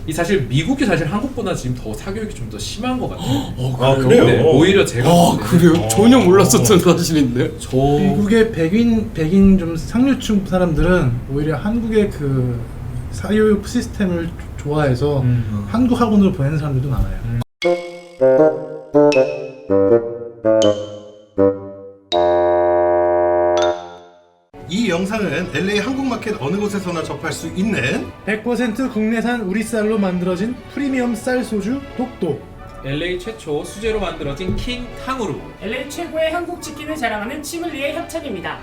이 사실 미국이 사실 한국보다 지금 더 사교육이 좀 더 심한 것 같아요. 아 그래요? 네, 오히려 제가 그래요? 전혀 몰랐었던 사실인데. 미국의 백인 좀 상류층 사람들은 오히려 한국의 그 사교육 시스템을 좋아해서 한국 학원으로 보내는 사람들도 많아요. 이 영상은 LA 한국마켓 어느 곳에서나 접할 수 있는 100% 국내산 우리 쌀로 만들어진 프리미엄 쌀 소주 독도. LA 최초 수제로 만들어진 킹 탕후루. LA 최고의 한국 치킨을 자랑하는 치물리의 협찬입니다.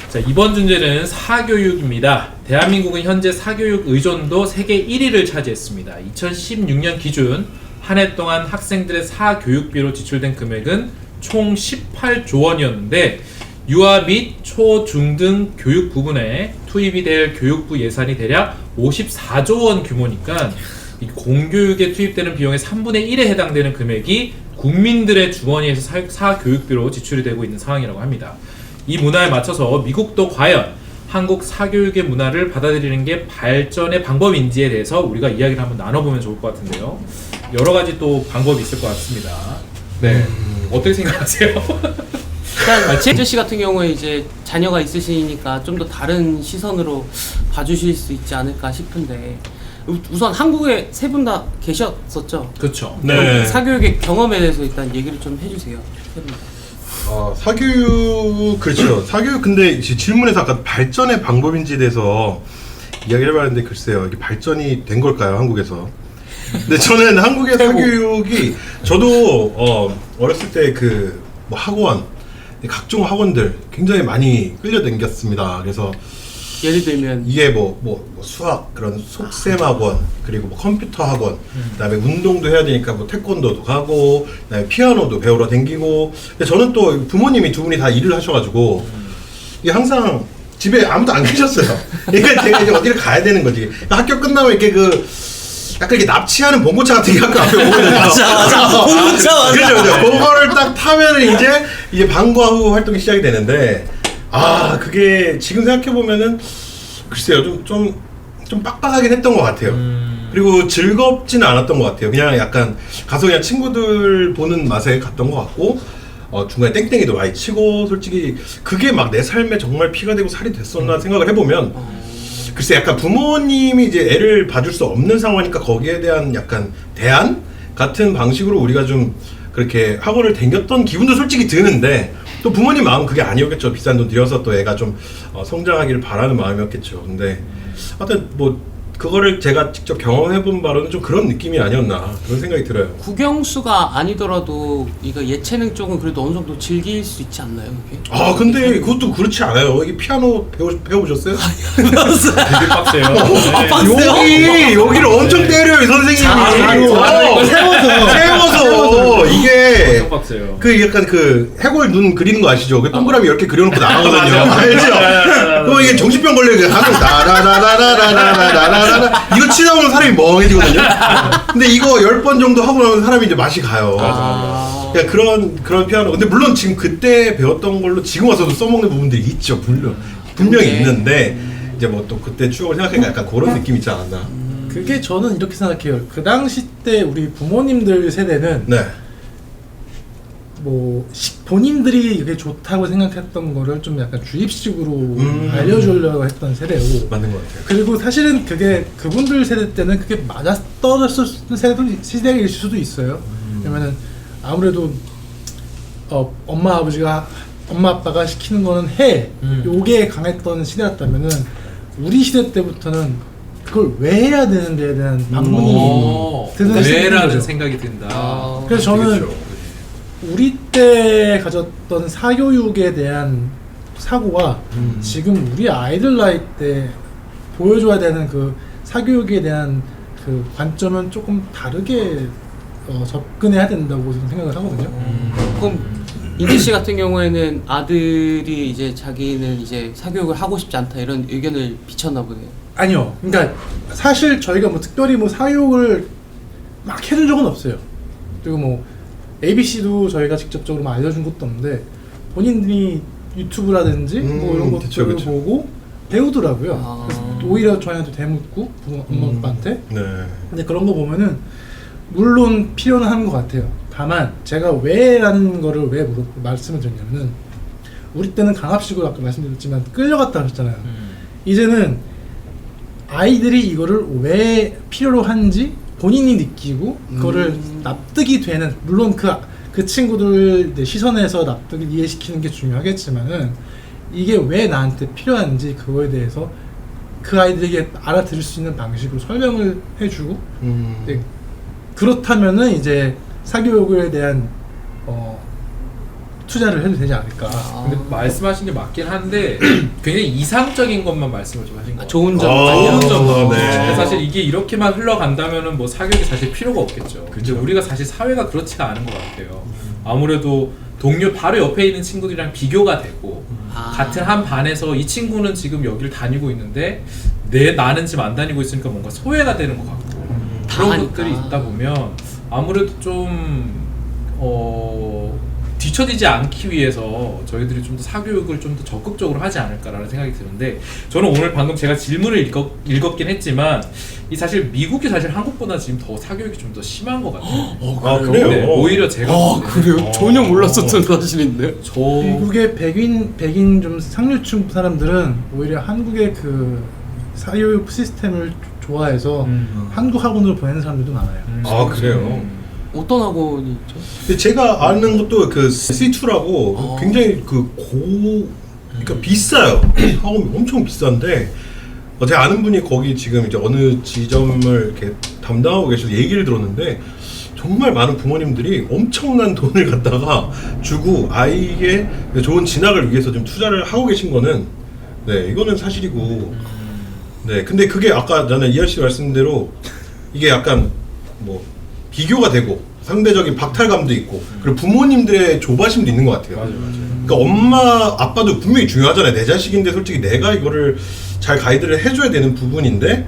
자, 이번 주제는 사교육입니다. 대한민국은 현재 사교육 의존도 세계 1위를 차지했습니다. 2016년 기준 한 해 동안 학생들의 사교육비로 지출된 금액은 총 18조 원이었는데 유아 및 초, 중 등 교육 부분에 투입이 될 교육부 예산이 대략 54조 원 규모니까 이 공교육에 투입되는 비용의 3분의 1에 해당되는 금액이 국민들의 주머니에서 사교육비로 지출이 되고 있는 상황이라고 합니다. 이 문화에 맞춰서 미국도 과연 한국 사교육의 문화를 받아들이는 게 발전의 방법인지에 대해서 우리가 이야기를 한번 나눠보면 좋을 것 같은데요. 여러 가지 또 방법이 있을 것 같습니다. 네, 어떻게 생각하세요? 일단 제재 씨 같은 경우에 이제 자녀가 있으시니까 좀 더 다른 시선으로 봐주실 수 있지 않을까 싶은데 우선 한국에 세 분 다 계셨었죠? 그렇죠. 네. 사교육의 경험에 대해서 일단 얘기를 좀 해주세요. 세 분 다. 사교육 그렇죠. 사교육 근데 이제 질문에서 아까 발전의 방법인지에 대해서 이야기를 해봤는데 글쎄요 이게 발전이 된 걸까요 한국에서? 근데 저는 한국의 사교육이 저도 어렸을 때 그 뭐 학원 각종 학원들 굉장히 많이 끌려다녔습니다. 그래서 예를 들면 이게 뭐 수학 그런 속셈 학원 그리고 뭐 컴퓨터 학원 그다음에 운동도 해야 되니까 뭐 태권도도 가고 그다음에 피아노도 배우러 다니고 근데 저는 또 부모님이 두 분이 다 일을 하셔가지고 이게 항상 집에 아무도 안 계셨어요. 그러니까 제가 이제 어디를 가야 되는 거지. 학교 끝나면 이렇게 약간 이렇게 납치하는 봉고차 같은 게 학교 앞에 오거든요. 맞아. 봉고차 맞아. 그죠. 그거를 딱 타면은 이제 방과 후 활동이 시작이 되는데 그게 지금 생각해 보면은 글쎄요 좀 빡빡하긴 했던 것 같아요. 그리고 즐겁지는 않았던 것 같아요. 그냥 약간 가서 그냥 친구들 보는 맛에 갔던 것 같고 중간에 땡땡이도 많이 치고 솔직히 그게 막 내 삶에 정말 피가 되고 살이 됐었나 생각을 해보면 글쎄 약간 부모님이 이제 애를 봐줄 수 없는 상황이니까 거기에 대한 약간 대안 같은 방식으로 우리가 좀 그렇게 학원을 다녔던 기분도 솔직히 드는데 또 부모님 마음은 그게 아니었겠죠. 비싼 돈 들여서 또 애가 좀 성장하기를 바라는 마음이었겠죠. 근데 하여튼 뭐 그거를 제가 직접 경험해본 바로는 좀 그런 느낌이 아니었나 그런 생각이 들어요. 국영수가 아니더라도 이거 예체능 쪽은 그래도 어느 정도 즐길 수 있지 않나요? 그게? 근데 그것도 그렇지 않아요. 여기 피아노 배워보셨어요? 되게 빡세요. 여기를 엄청 때려요, 이 선생님이. 세워서 이게 엄청 빡세요. 그 약간 그 해골 눈 그리는 거 아시죠? 그 동그라미 이렇게 그려놓고 나가거든요. 알죠? 그럼 이게 정신병 걸리게 가끔 나라라라라라라라라 이거 치다 보면 사람이 멍해지거든요. 근데 이거 10번 정도 하고 나면 사람이 이제 맛이 가요. 그러니까 그런 피아노. 근데 물론 지금 그때 배웠던 걸로 지금 와서도 써먹는 부분들이 있죠. 분명히 있는데 이제 뭐 또 그때 추억을 생각하니까 약간 그런 느낌 있지 않았나. 그게 저는 이렇게 생각해요. 그 당시 때 우리 부모님들 세대는 네. 뭐 본인들이 이게 좋다고 생각했던 거를 좀 약간 주입식으로 알려주려고 했던 세대고 맞는 것 같아요. 그리고 사실은 그게 그분들 세대 때는 그게 맞아 떨어졌을 시대일 수도 있어요. 왜냐면은 아무래도 엄마 아빠가 시키는 거는 요게 강했던 시대였다면은 우리 시대 때부터는 그걸 왜 해야 되는지에 대한 반문이 드는 왜라는 거죠. 생각이 든다. 그래서 저는 우리 때 가졌던 사교육에 대한 사고가 지금 우리 아이들 나이 때 보여줘야 되는 그 사교육에 대한 그 관점은 조금 다르게 접근해야 된다고 생각을 하거든요. 그럼 인지 씨 같은 경우에는 아들이 이제 자기는 이제 사교육을 하고 싶지 않다 이런 의견을 비쳤나 보네요. 아니요. 그러니까 사실 저희가 뭐 특별히 뭐 사교육을 막 해준 적은 없어요. 그리고 뭐 ABC도 저희가 직접적으로 알려준 것도 없는데 본인들이 유튜브라든지 뭐 이런 것들을 그쵸. 보고 배우더라고요. 아. 그래서 오히려 저희한테 대묻고 엄마 아빠한테. 네. 근데 그런 거 보면은 물론 필요는 하는 것 같아요. 다만 제가 왜라는 거를 왜 말씀을 드렸냐면은 우리 때는 강압식으로 아까 말씀드렸지만 끌려갔다 그랬잖아요. 이제는 아이들이 이거를 왜 필요로 하는지 본인이 느끼고 그거를 납득이 되는, 물론 그 친구들 시선에서 납득을 이해시키는 게 중요하겠지만은 이게 왜 나한테 필요한지 그거에 대해서 그 아이들에게 알아들을 수 있는 방식으로 설명을 해주고 네, 그렇다면은 이제 사교육에 대한 투자를 해도 되지 않을까. 근데 말씀하신 게 맞긴 한데 굉장히 이상적인 것만 말씀을 좀 하신 거예요. 좋은 점, 아, 좋은 점. 네. 사실 이게 이렇게만 흘러간다면은 뭐 사교육이 사실 필요가 없겠죠. 근데 그쵸. 우리가 사실 사회가 그렇지가 않은 것 같아요. 아무래도 동료 바로 옆에 있는 친구들이랑 비교가 되고 같은 한 반에서 이 친구는 지금 여기를 다니고 있는데 나는 지금 안 다니고 있으니까 뭔가 소외가 되는 것 같고 그런 당하니까. 것들이 있다 보면 아무래도 좀 뒤처지지 않기 위해서 저희들이 좀 더 사교육을 좀 더 적극적으로 하지 않을까라는 생각이 드는데, 저는 오늘 방금 제가 질문을 읽었긴 했지만 이 사실 미국이 사실 한국보다 지금 더 사교육이 좀 더 심한 것 같아요. 아, 그래요? 네, 오히려 제가 그래요? 전혀 몰랐었던 사실인데. 미국의 백인 좀 상류층 사람들은 오히려 한국의 그 사교육 시스템을 좋아해서 한국 학원으로 보내는 사람들도 많아요. 아, 그래요? 어떤 학원이 있죠? 근데 제가 아는 것도 그 C2라고 굉장히 그러니까 비싸요. 학원이 엄청 비싼데 제가 아는 분이 거기 지금 이제 어느 지점을 이렇게 담당하고 계셔서 얘기를 들었는데 정말 많은 부모님들이 엄청난 돈을 갖다가 주고 아이의 좋은 진학을 위해서 좀 투자를 하고 계신 거는 네, 이거는 사실이고. 네, 근데 그게 아까 저는 이할 씨 말씀대로 이게 약간 뭐 비교가 되고 상대적인 박탈감도 있고 그리고 부모님들의 조바심도 있는 것 같아요. 맞아요. 그러니까 엄마 아빠도 분명히 중요하잖아요. 내 자식인데 솔직히 내가 이거를 잘 가이드를 해줘야 되는 부분인데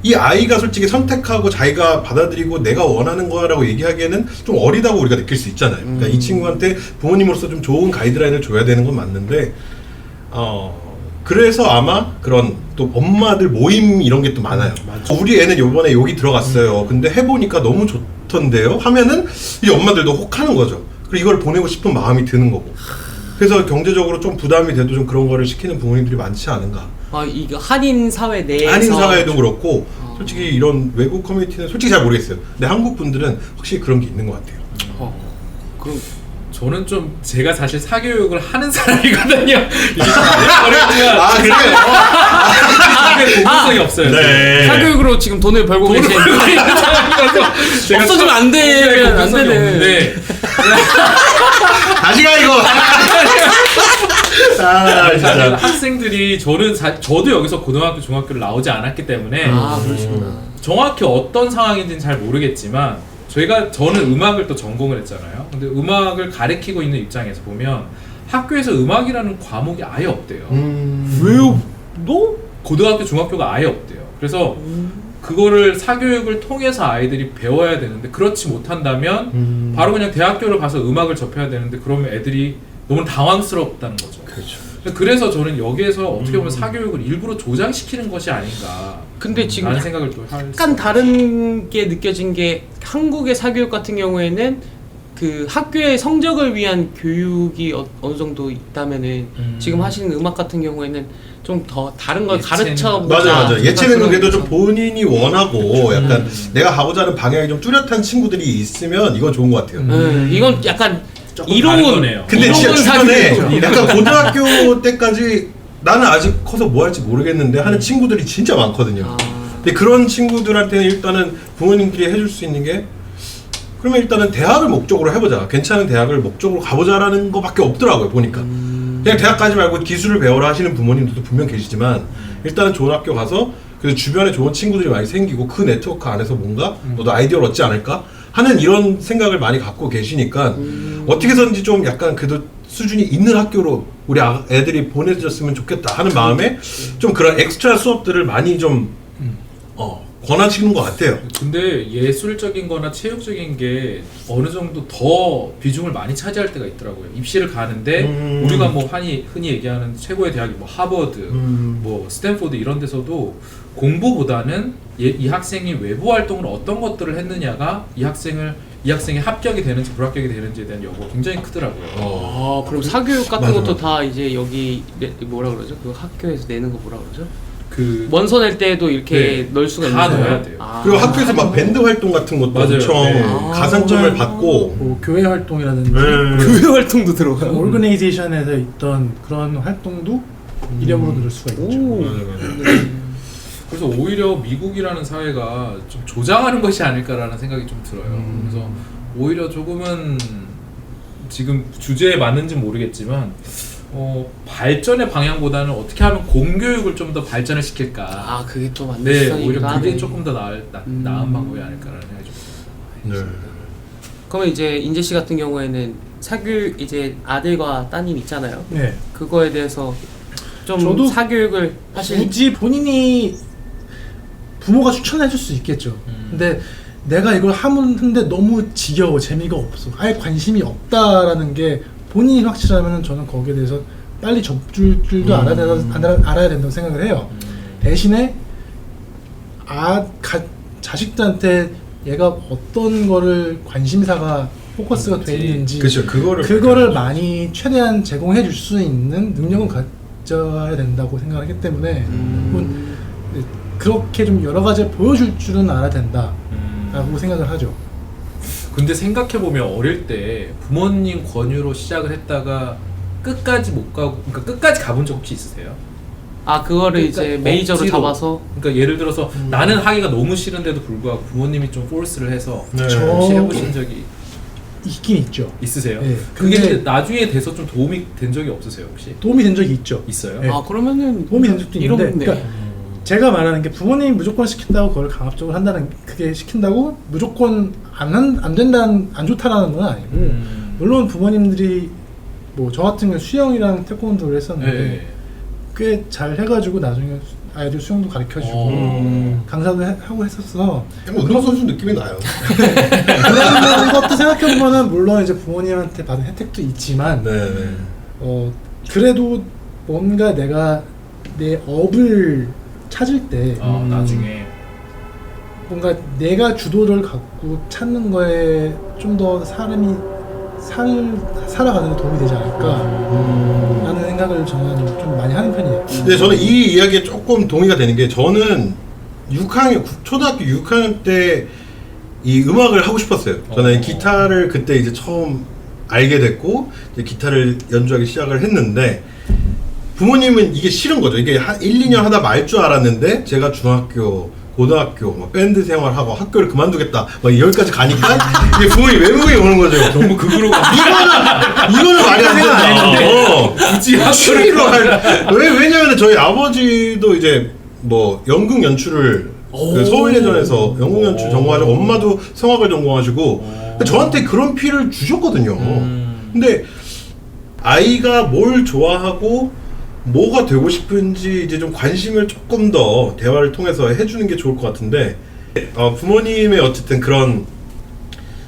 이 아이가 솔직히 선택하고 자기가 받아들이고 내가 원하는 거라고 얘기하기에는 좀 어리다고 우리가 느낄 수 있잖아요. 그러니까 이 친구한테 부모님으로서 좀 좋은 가이드라인을 줘야 되는 건 맞는데 그래서 아마 그런 또 엄마들 모임 이런 게 또 많아요. 우리 애는 요번에 여기 들어갔어요. 근데 해보니까 너무 좋던데요? 하면은 이 엄마들도 혹하는 거죠. 그리고 이걸 보내고 싶은 마음이 드는 거고. 그래서 경제적으로 좀 부담이 돼도 좀 그런 거를 시키는 부모님들이 많지 않은가. 이거 한인 사회 내에서 한인 사회도 그렇고 솔직히 이런 외국 커뮤니티는 솔직히 잘 모르겠어요. 근데 한국 분들은 확실히 그런 게 있는 것 같아요. 그럼 저는 좀 제가 사실 사교육을 하는 사람이거든요. 이게 어렵지만 아, 그래요? 그게 공통성이 없어요. 네. 사교육으로 지금 돈을 벌고 돈을 계신 벌고 있는 사람이라서 제가 없어지면 안 되면 안 공통성이 되네. 없는데 다시 가 이거. 사실 학생들이 저도 여기서 고등학교 중학교를 나오지 않았기 때문에 그러시구나. 정확히 어떤 상황인지는 잘 모르겠지만 저는 음악을 또 전공을 했잖아요. 근데 음악을 가르치고 있는 입장에서 보면 학교에서 음악이라는 과목이 아예 없대요. 왜요? 너? 고등학교, 중학교가 아예 없대요. 그래서 그거를 사교육을 통해서 아이들이 배워야 되는데 그렇지 못한다면 바로 그냥 대학교를 가서 음악을 접해야 되는데 그러면 애들이 너무 당황스럽다는 거죠. 그렇죠. 그래서 저는 여기에서 어떻게 보면 사교육을 일부러 조장시키는 것이 아닌가. 근데 지금 라는 생각을 또 약간 다른 게 느껴진 게 한국의 사교육 같은 경우에는 그 학교의 성적을 위한 교육이 어느 정도 있다면은 지금 하시는 음악 같은 경우에는 좀 더 다른 걸 가르쳐 맞아. 예체능은 그래도 좀 본인이 원하고 약간 내가 가고자 하는 방향이 좀 뚜렷한 친구들이 있으면 이건 좋은 것 같아요. 이건 약간 조금 다른 이로운 거네요. 근데 진짜 이로운 주변에 사교육. 약간 고등학교 때까지 나는 아직 커서 뭐 할지 모르겠는데 하는 친구들이 진짜 많거든요. 근데 그런 친구들한테는 일단은 부모님들이 해줄 수 있는 게 그러면 일단은 대학을 목적으로 해보자. 괜찮은 대학을 목적으로 가보자라는 거밖에 없더라고요. 보니까 그냥 대학 가지 말고 기술을 배워라 하시는 부모님들도 분명 계시지만 일단은 좋은 학교 가서 그래서 주변에 좋은 친구들이 많이 생기고 그 네트워크 안에서 뭔가 너도 아이디어를 얻지 않을까 하는 이런 생각을 많이 갖고 계시니까 어떻게 해서든지 좀 약간 그래도 수준이 있는 학교로 우리 애들이 보내줬으면 좋겠다 하는 마음에 좀 그런 엑스트라 수업들을 많이 좀 권하시는 것 같아요. 근데 예술적인 거나 체육적인 게 어느 정도 더 비중을 많이 차지할 때가 있더라고요. 입시를 가는데 우리가 뭐 흔히 얘기하는 최고의 대학이 뭐 하버드, 뭐 스탠포드 이런 데서도 공부보다는 이 학생이 외부 활동을 어떤 것들을 했느냐가 이 학생의 합격이 되는지 불합격이 되는지에 대한 여부가 굉장히 크더라고요. 아, 그럼 사교육 같은 맞아, 것도 맞아. 다 이제 여기 뭐라 그러죠? 그 학교에서 내는 거 뭐라 그러죠? 그 원서 낼 때도 이렇게 네, 넣을 수가 다 있는 거예요? 넣어야 돼요. 아. 그리고 학교에서 막 밴드 활동 같은 것도 맞아요. 엄청 네. 가산점을 받고 뭐 교회 활동이라든지 교회 활동도 들어가요? 오르거네이제이션에서 있던 그런 활동도 이름으로 들을 수가 있죠. 오. 그래서 오히려 미국이라는 사회가 좀 조장하는 것이 아닐까라는 생각이 좀 들어요. 그래서 오히려 조금은 지금 주제에 맞는지 모르겠지만 발전의 방향보다는 어떻게 하면 공교육을 좀 더 발전을 시킬까. 아, 그게 또 맞는 네, 시선이기도 오히려 그게 하네. 조금 더 나은 방법이 아닐까라는 생각이 좀 들어요. 네. 그러면 이제 인재 씨 같은 경우에는 사교육 이제 아들과 따님 있잖아요. 네. 그거에 대해서 좀 저도 사교육을 하실 굳이 본인이 부모가 추천해 줄 수 있겠죠. 근데 내가 이걸 하는데 너무 지겨워, 재미가 없어, 아예 관심이 없다라는 게 본인이 확실하면 저는 거기에 대해서 빨리 접줄 줄도 알아야 된다고 생각을 해요. 대신에 자식들한테 얘가 어떤 거를 관심사가 포커스가 돼 있는지 그렇죠. 그거를 많이 최대한 제공해 줄 수 있는 능력은 가져야 된다고 생각하기 때문에 그렇게 좀 여러 가지 보여줄 줄은 알아야 된다라고 생각을 하죠. 근데 생각해보면 어릴 때 부모님 권유로 시작을 했다가 끝까지 못 가고, 그러니까 끝까지 가본 적 혹시 있으세요? 아, 그거를 이제 그러니까 메이저로 억지로. 잡아서 그러니까 예를 들어서 나는 하기가 너무 싫은데도 불구하고 부모님이 좀 포스를 해서 네. 혹시 해보신 적이 있긴 있죠. 있으세요? 네, 그게 근데- 근데 나중에 돼서 좀 도움이 된 적이 없으세요 혹시? 도움이 된 적이 있죠. 있어요? 네. 아, 그러면은 도움이 된 적도 있는데, 이롭네. 그러니까 제가 말하는 게 부모님이 무조건 시킨다고 그걸 강압적으로 한다는, 그게 시킨다고 무조건 안 된다는, 안 좋다라는 건 아니고, 물론 부모님들이 뭐 저 같은 경우 수영이랑 태권도를 했었는데 네. 꽤 잘 해가지고 나중에 아이들 수영도 가르쳐주고 강사도 하고 했었어. 운동선수 느낌이 나요. 그런 것도 생각해보면은 물론 이제 부모님한테 받은 혜택도 있지만 네. 그래도 뭔가 내가 내 업을 찾을 때 나중에 뭔가 내가 주도를 갖고 찾는 거에 좀 더 사람이 살아가는 데 도움이 되지 않을까 라는 생각을 저는 좀 많이 하는 편이에요. 근데 저는 이 이야기에 조금 동의가 되는 게, 저는 초등학교 6학년 때 이 음악을 하고 싶었어요. 저는 기타를 그때 이제 처음 알게 됐고 이제 기타를 연주하기 시작을 했는데, 부모님은 이게 싫은 거죠. 이게 한 1, 2년 하다 말 줄 알았는데 제가 중학교, 고등학교 막 밴드 생활하고 학교를 그만두겠다 막 여기까지 가니까 이게 부모님 외국에 오는 거죠. 너무 극으로 이거는 말이 안 된다. 굳이 취미로 왜냐면 저희 아버지도 이제 뭐 연극 연출을 그 서울예전에서 연극 연출 전공하시고, 엄마도 성악을 전공하시고 저한테 그런 피를 주셨거든요. 근데 아이가 뭘 좋아하고 뭐가 되고 싶은지 이제 좀 관심을 조금 더 대화를 통해서 해주는 게 좋을 것 같은데, 부모님의 어쨌든 그런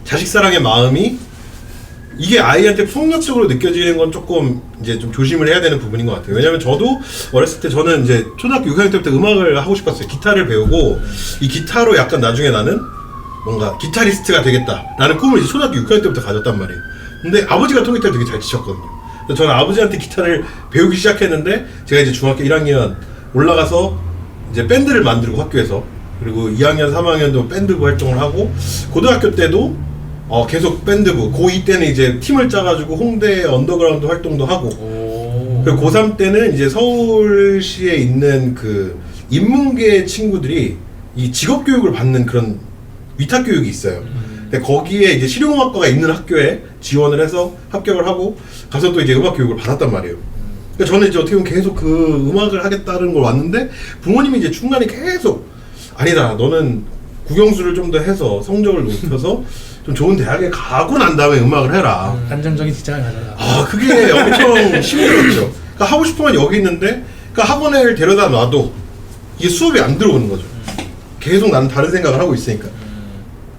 자식 사랑의 마음이 이게 아이한테 폭력적으로 느껴지는 건 조금 이제 좀 조심을 해야 되는 부분인 것 같아요. 왜냐면 저도 어렸을 때 저는 이제 초등학교 6학년 때부터 음악을 하고 싶었어요. 기타를 배우고 이 기타로 약간 나중에 나는 뭔가 기타리스트가 되겠다라는 꿈을 이제 초등학교 6학년 때부터 가졌단 말이에요. 근데 아버지가 통기타를 되게 잘 치셨거든요. 그래서 저는 아버지한테 기타를 배우기 시작했는데, 제가 이제 중학교 1학년 올라가서 이제 밴드를 만들고 학교에서, 그리고 2학년, 3학년도 밴드부 활동을 하고, 고등학교 때도 계속 밴드부, 고2 때는 이제 팀을 짜가지고 홍대 언더그라운드 활동도 하고, 그리고 고3 때는 이제 서울시에 있는 그 인문계 친구들이 이 직업교육을 받는 그런 위탁교육이 있어요. 근데 거기에 이제 실용음악과가 있는 학교에 지원을 해서 합격을 하고 가서 또 이제 음악 교육을 받았단 말이에요. 그러니까 저는 이제 어떻게 보면 계속 그 음악을 하겠다는 걸 왔는데, 부모님이 이제 중간에 계속 아니다, 너는 국영수를 좀 더 해서 성적을 높여서 좀 좋은 대학에 가고 난 다음에 음악을 해라. 안정적인 직장을 가져라. 그게 엄청 힘들었죠. 그러니까 하고 싶으면 여기 있는데, 그러니까 학원을 데려다 놔도 이게 수업이 안 들어오는 거죠. 계속 나는 다른 생각을 하고 있으니까.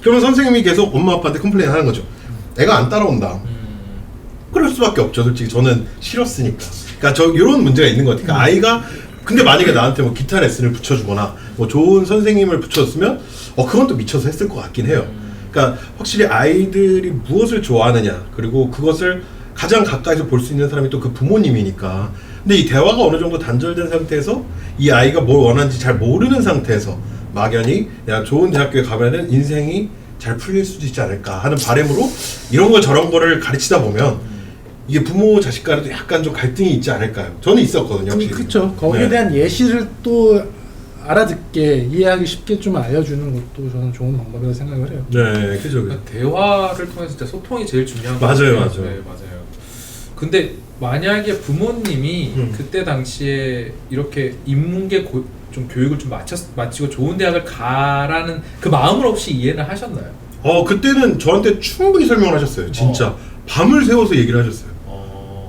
그러면 선생님이 계속 엄마 아빠한테 컴플레인 하는 거죠. 애가 안 따라온다. 그럴 수밖에 없죠. 솔직히 저는 싫었으니까. 그러니까 저 이런 문제가 있는 것 같아요. 그러니까 아이가 근데 만약에 나한테 뭐 기타 레슨을 붙여주거나 뭐 좋은 선생님을 붙여줬으면 그건 또 미쳐서 했을 것 같긴 해요. 그러니까 확실히 아이들이 무엇을 좋아하느냐 그리고 그것을 가장 가까이서 볼 수 있는 사람이 또 그 부모님이니까. 근데 이 대화가 어느 정도 단절된 상태에서 이 아이가 뭘 원하는지 잘 모르는 상태에서 막연히 야 좋은 대학교에 가면은 인생이 잘 풀릴 수도 있지 않을까 하는 바람으로 이런 거 저런 거를 가르치다 보면 이게 부모 자식 간에도 약간 좀 갈등이 있지 않을까요? 저는 있었거든요. 확실히. 그렇죠. 거기에 네. 대한 예시를 또 알아듣게 이해하기 쉽게 좀 알려주는 것도 저는 좋은 방법이라고 생각을 해요. 네, 그죠. 그러니까 대화를 통해서 진짜 소통이 제일 중요한 것 맞아요, 같아요. 맞아요. 네, 맞아요. 근데 만약에 부모님이 그때 당시에 이렇게 인문계 좀 교육을 좀 마치고 좋은 대학을 가라는 그 마음을 혹시 이해는 하셨나요? 그때는 저한테 충분히 설명을 하셨어요. 진짜 밤을 새워서 얘기를 하셨어요.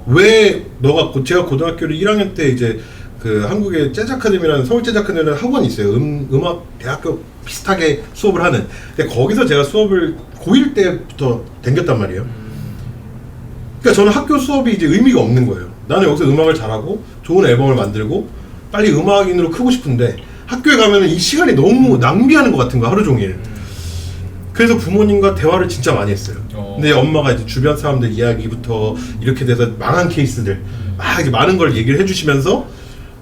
왜 너가 제가 고등학교를 1학년 때 이제 그 한국의 재즈 아카데미라는 서울 재즈 아카데미라는 학원이 있어요. 음악 대학교 비슷하게 수업을 하는. 근데 거기서 제가 수업을 고1 때부터 댕겼단 말이에요. 그러니까 저는 학교 수업이 이제 의미가 없는 거예요. 나는 여기서 음악을 잘하고 좋은 앨범을 만들고 빨리 음악인으로 크고 싶은데 학교에 가면은 이 시간이 너무 낭비하는 것 같은 거 하루 종일. 그래서 부모님과 대화를 진짜 많이 했어요. 근데 엄마가 이제 주변 사람들 이야기부터 이렇게 돼서 망한 케이스들 막 이렇게 많은 걸 얘기를 해주시면서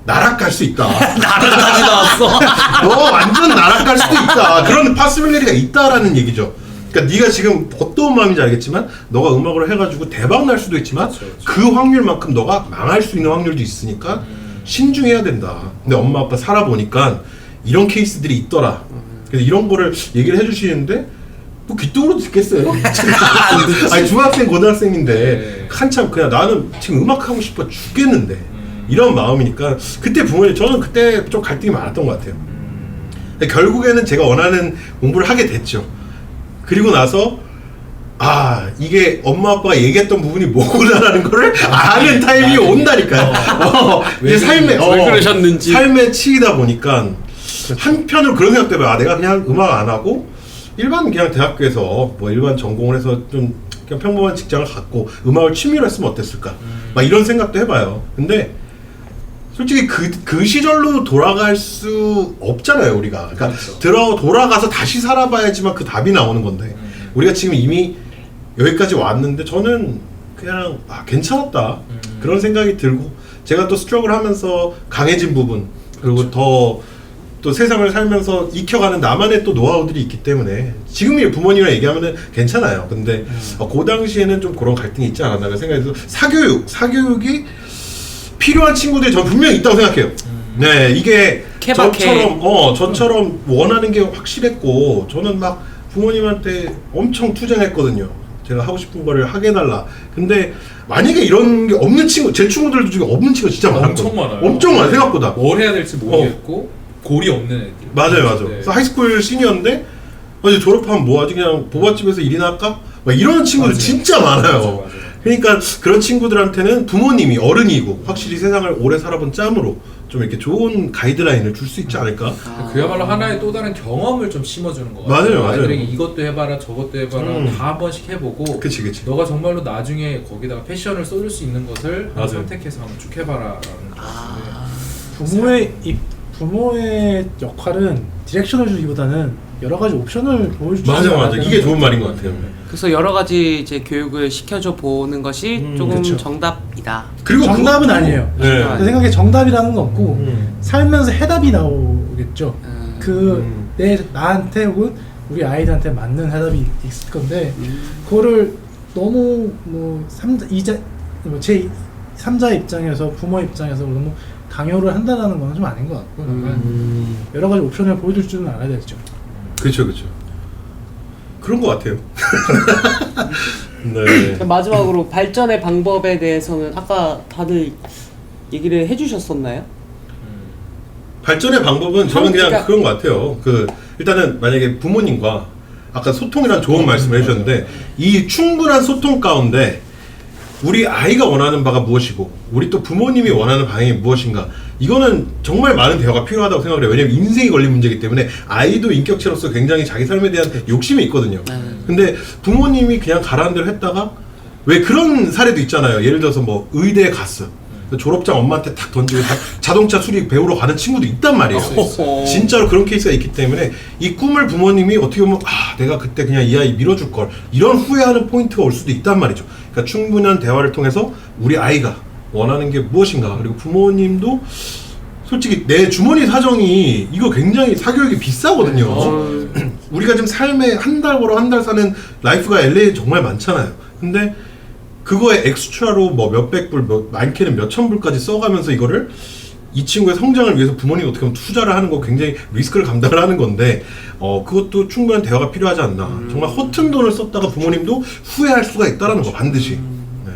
나락갈 수 있다. 나라까지 나왔어. 너 완전 나락갈 수도 있다. 그런 파스빌리티가 있다라는 얘기죠. 그러니까 네가 지금 어떤 마음인지 알겠지만 너가 음악으로 해가지고 대박 날 수도 있지만 그 확률만큼 너가 망할 수 있는 확률도 있으니까 신중해야 된다. 근데 엄마 아빠 살아보니까 이런 케이스들이 있더라. 그래서 이런 거를 얘기를 해주시는데 뭐 귀뚱으로 듣겠어요. 아니 중학생 고등학생인데 네. 한참 그냥 나는 지금 음악 하고 싶어 죽겠는데 이런 마음이니까 그때 부모님 저는 그때 좀 갈등이 많았던 것 같아요. 근데 결국에는 제가 원하는 공부를 하게 됐죠. 그리고 나서 이게 엄마 아빠가 얘기했던 부분이 뭐구나라는 거를 아는 타임이 온다니까요. 이제 삶에 왜 그러셨는지. 삶에 치이다 보니까 한편으로 그런 생각도 해봐요. 내가 그냥 음악 안 하고 일반 그냥 대학교에서 뭐 일반 전공을 해서 좀 그냥 평범한 직장을 갖고 음악을 취미로 했으면 어땠을까? 막 이런 생각도 해봐요. 근데 솔직히 그 시절로 돌아갈 수 없잖아요, 우리가. 그러니까 그렇죠. 돌아가서 다시 살아봐야지만 그 답이 나오는 건데 우리가 지금 이미 여기까지 왔는데 저는 그냥 괜찮았다 그런 생각이 들고 제가 또 스트러글 하면서 강해진 부분 그리고 또 세상을 살면서 익혀가는 나만의 또 노하우들이 있기 때문에 지금 부모님이랑 얘기하면은 괜찮아요. 근데 그 당시에는 좀 그런 갈등이 있지 않았나 생각이 들어서 사교육이 필요한 친구들이 전 분명히 있다고 생각해요. 네, 이게 저처럼 원하는 게 확실했고 저는 막 부모님한테 엄청 투쟁했거든요. 제가 하고 싶은 거를 하게 해달라. 근데 만약에 이런 게 없는 친구, 제 친구들도 중에 없는 친구 진짜 많았거든요. 엄청 많아요. 엄청 많아요, 생각보다. 뭘 해야 될지 모르겠고 골이 없는 애들. 맞아요. 네. 그래서 하이스쿨 시니어인데 이제 졸업하면 뭐 하지? 그냥 보바집에서 일이나 할까? 막 이런 친구들 맞아요. 진짜 많아요. 맞아요. 그러니까 그런 친구들한테는 부모님이 어른이고 확실히 세상을 오래 살아본 짬으로 좀 이렇게 좋은 가이드라인을 줄 수 있지 않을까? 그야말로 하나의 또 다른 경험을 좀 심어주는 것 같아요. 맞아요. 아이들에게 이것도 해봐라 저것도 해봐라 다 한 번씩 해보고 그치. 너가 정말로 나중에 거기다가 패션을 쏟을 수 있는 것을 맞아요. 선택해서 한번 쭉 해봐라라는 거 같은데 부모의 역할은 디렉션을 주기보다는 여러 가지 옵션을 보여주지 맞아. 이게 좋은 말인 것 같아요. 그래서 여러 가지 이제 교육을 시켜줘 보는 것이 조금 그쵸. 정답이다. 그리고 정답은 아니에요. 네. 내 생각에 정답이라는 건 없고 살면서 해답이 나오겠죠. 나한테 혹은 우리 아이들한테 맞는 해답이 있을 건데 그거를 너무 제 3자 입장에서 부모 입장에서 너무 강요를 한다는 건 좀 아닌 것 같고 여러 가지 옵션을 보여줄 줄은 알아야 되죠. 그렇죠. 그런 것 같아요. 네. 마지막으로 발전의 방법에 대해서는 아까 다들 얘기를 해주셨었나요? 발전의 방법은 저는 그냥 그러니까- 그런 것 같아요. 일단은 만약에 부모님과 아까 소통이란 좋은 말씀을 해주셨는데 이 충분한 소통 가운데 우리 아이가 원하는 바가 무엇이고 우리 또 부모님이 원하는 방향이 무엇인가 이거는 정말 많은 대화가 필요하다고 생각을 해요. 왜냐면 인생이 걸린 문제이기 때문에 아이도 인격체로서 굉장히 자기 삶에 대한 욕심이 있거든요. 근데 부모님이 그냥 가라는 대로 했다가 왜 그런 사례도 있잖아요. 예를 들어서 뭐 의대에 갔어. 졸업장 엄마한테 탁 던지고 자동차 수리 배우러 가는 친구도 있단 말이에요. 진짜로 그런 케이스가 있기 때문에 이 꿈을 부모님이 어떻게 보면 내가 그때 그냥 이 아이 밀어줄 걸 이런 후회하는 포인트가 올 수도 있단 말이죠. 그러니까 충분한 대화를 통해서 우리 아이가 원하는 게 무엇인가, 그리고 부모님도 솔직히 내 주머니 사정이 이거 굉장히 사교육이 비싸거든요. 우리가 지금 삶에 한 달 벌어 한 달 사는 라이프가 LA에 정말 많잖아요. 근데 그거에 엑스트라로 뭐 몇백 불, 많게는 몇천 불까지 써가면서 이거를 이 친구의 성장을 위해서 부모님이 어떻게 보면 투자를 하는 거, 굉장히 리스크를 감당을 하는 건데 그것도 충분한 대화가 필요하지 않나. 정말 허튼 돈을 썼다가 부모님도 후회할 수가 있다라는 거 반드시. 네.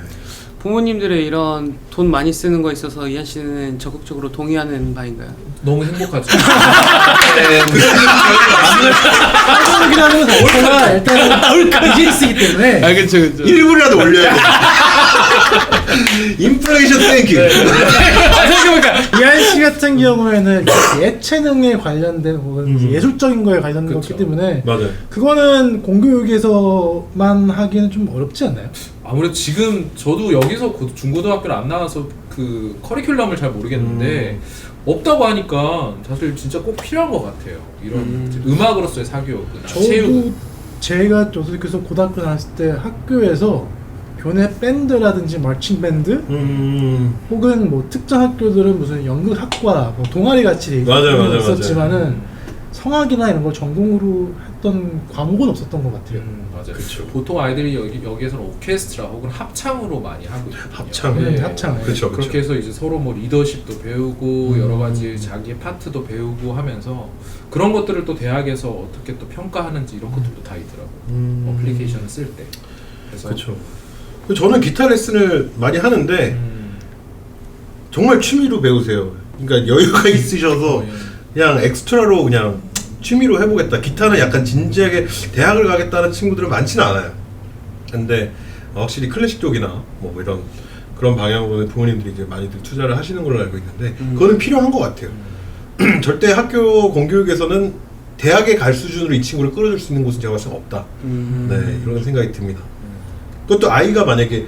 부모님들의 이런 돈 많이 쓰는 거에 있어서 이한 씨는 적극적으로 동의하는 바인가요? 너무 행복하죠. 한국이라 하는 것 자체가 일단은 비즈니스이기 때문에 그렇죠. 1불이라도 올려야 돼. 인플레이션 땡큐. 생각해보니까 이한 씨 같은 경우에는 예체능에 관련된 혹은 예술적인 거에 관련된 그쵸. 거기 때문에 맞아요. 그거는 공교육에서만 하기는 좀 어렵지 않나요? 아무래도 지금 저도 여기서 중고등학교를 안 나와서 그 커리큘럼을 잘 모르겠는데 없다고 하니까 사실 진짜 꼭 필요한 것 같아요. 이런 음악으로서의 사교육은 저도 제가 그래서 고등학교 다녔을 때 학교에서 교내 밴드라든지 마칭 밴드 혹은 뭐 특정 학교들은 무슨 연극학과 뭐 동아리 같이 맞아요. 있었지만은 성악이나 이런 걸 전공으로 했던 과목은 없었던 것 같아요. 맞아요. 그렇죠. 보통 아이들이 여기에서는 오케스트라 혹은 합창으로 많이 하고 있거든요. 합창. 네, 합창. 그렇죠. 그렇게 해서 이제 서로 뭐 리더십도 배우고 여러 가지 자기의 파트도 배우고 하면서 그런 것들을 또 대학에서 어떻게 또 평가하는지 이런 것들도 다 있더라고요. 어플리케이션을 쓸 때. 그래서 그렇죠. 저는 기타 레슨을 많이 하는데 정말 취미로 배우세요. 그러니까 여유가 있으셔서 그냥 엑스트라로 그냥 취미로 해보겠다. 기타는 약간 진지하게 대학을 가겠다는 친구들은 많지는 않아요. 근데 확실히 클래식 쪽이나 뭐 이런 그런 방향으로는 부모님들이 이제 많이들 투자를 하시는 걸로 알고 있는데 그거는 필요한 것 같아요. 절대 학교 공교육에서는 대학에 갈 수준으로 이 친구를 끌어줄 수 있는 곳은 제가 봤을 때 없다. 네, 이런 생각이 듭니다. 그것도 아이가 만약에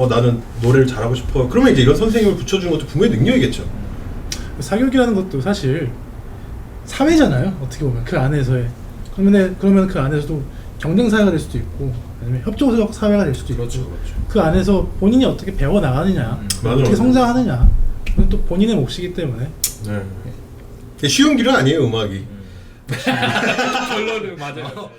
나는 노래를 잘하고 싶어. 그러면 이제 이런 선생님을 붙여주는 것도 부모의 능력이겠죠. 사교육이라는 것도 사실 사회잖아요. 어떻게 보면 그 안에서의 그러면 그 안에서도 경쟁 사회가 될 수도 있고 아니면 협조적 사회가 될 수도 있고 그렇죠. 그 안에서 본인이 어떻게 배워 나가느냐, 어떻게 맞아. 성장하느냐, 그건 또 본인의 몫이기 때문에. 네. 쉬운 길은 아니에요, 음악이. 결론은 맞아요.